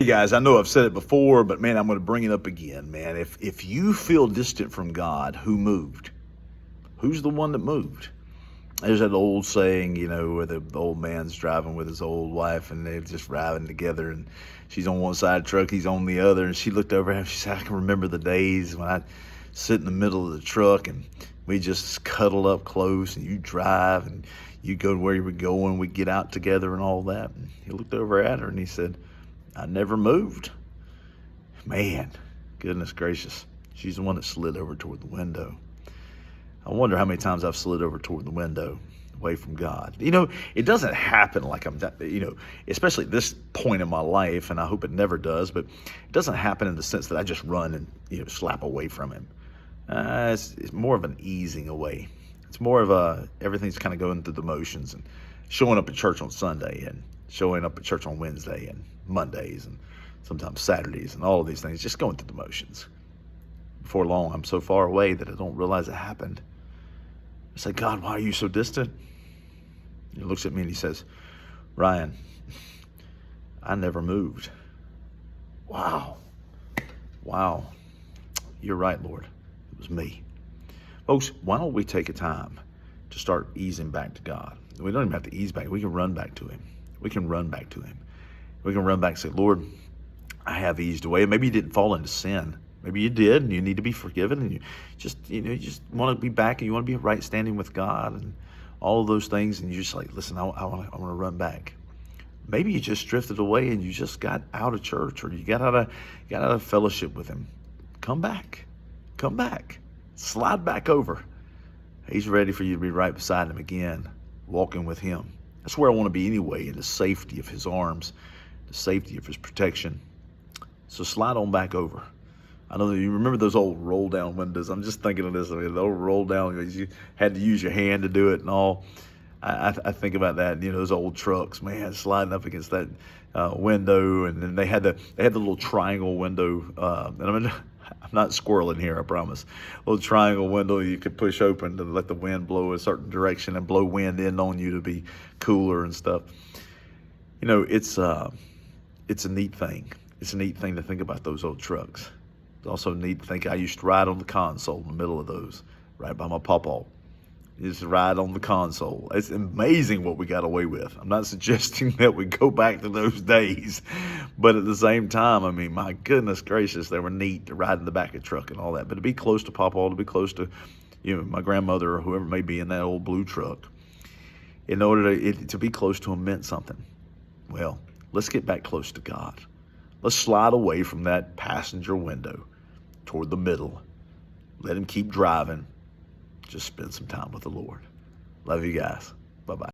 Hey guys, I know I've said it before, but man, I'm going to bring it up again, man. If you feel distant from God, who moved? Who's the one that moved? There's that old saying, where the old man's driving with his old wife and they're just riding together and she's on one side of the truck, he's on the other. And she looked over at him, she said, I can remember the days when I'd sit in the middle of the truck and we just cuddle up close and you drive and you go to where you were going, we get out together and all that. And he looked over at her and he said, I never moved. Man, goodness gracious. She's the one that slid over toward the window. I wonder how many times I've slid over toward the window away from God. It doesn't happen like especially at this point in my life, and I hope it never does, but it doesn't happen in the sense that I just run and, slap away from him. It's more of an easing away. It's more of everything's kind of going through the motions and showing up at church on Sunday and showing up at church on Wednesday and Mondays and sometimes Saturdays and all of these things, just going through the motions. Before long, I'm so far away that I don't realize it happened. I say, God, why are you so distant? He looks at me and he says, Ryan, I never moved. Wow. You're right, Lord. It was me. Folks, why don't we take a time to start easing back to God? We don't even have to ease back. We can run back to him. We can run back to him. We can run back and say, Lord, I have eased away. Maybe you didn't fall into sin. Maybe you did, and you need to be forgiven, and you just want to be back, and you want to be right standing with God, and all of those things, and you're just like, listen, I want to run back. Maybe you just drifted away, and you just got out of church, or you got out of fellowship with him. Come back, slide back over. He's ready for you to be right beside him again, walking with him. That's where I want to be anyway, in the safety of his arms, the safety of his protection. So slide on back over. I know that you remember those old roll down windows. I'm just thinking of this. The old roll down, you had to use your hand to do it and all. I think about that, those old trucks, man, sliding up against that window. And then they had the little triangle window. And I'm not squirreling here, I promise. A little triangle window you could push open to let the wind blow a certain direction and blow wind in on you to be cooler and stuff. It's a neat thing. It's a neat thing to think about those old trucks. It's also neat to think I used to ride on the console in the middle of those, right by my pawpaw. Just ride on the console. It's amazing what we got away with. I'm not suggesting that we go back to those days, but at the same time, I mean, my goodness gracious, they were neat to ride in the back of the truck and all that. But to be close to pawpaw, to be close to, my grandmother or whoever may be in that old blue truck, in order to be close to him meant something. Well, let's get back close to God. Let's slide away from that passenger window toward the middle. Let him keep driving. Just spend some time with the Lord. Love you guys. Bye-bye.